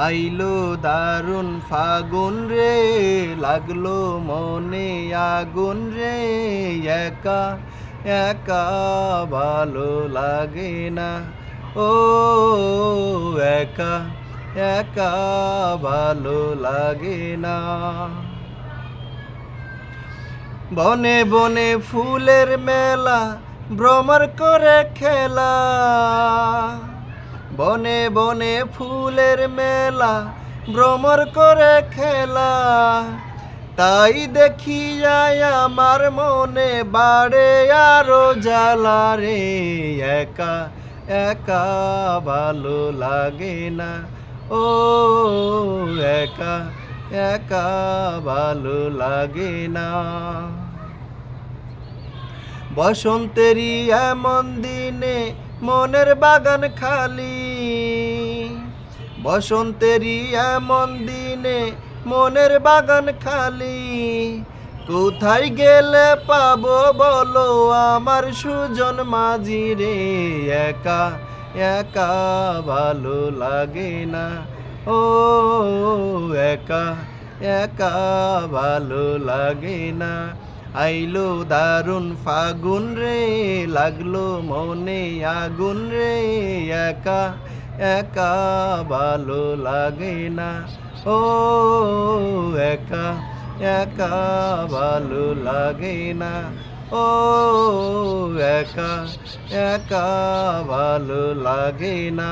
আইলো দারুণ ফাগুন রে, লাগলো মনে আগুন রে, একা একা ভালো লাগে না, ও একা একা ভালো লাগে না। বনে বনে ফুলের মেলা, ভ্রমর করে খেলা, বনে বনে ফুলের মেলা, ভ্রমর করে খেলা, তাই দেখি যায় আমার মনে বাড়ে আরো জ্বালা রে, একা একা ভালো লাগে না, ও একা একা ভালো লাগে না। বসন্তেরই এমন দিনে মনের বাগান খালি, বসন্তেরই এমন দিনে মনের বাগান খালি, কোথায় গেলে পাবো বলো আমার সুজন মাঝি রে, একা একা ভালো লাগে না, ও একা একা ভালো লাগে না। আইলো দারুণ ফাগুন রে, লাগলো মনে আগুন রে, একা একা ভালো লাগে না, ও একা একা ভালো লাগে না, ও একা একা ভালো লাগে না।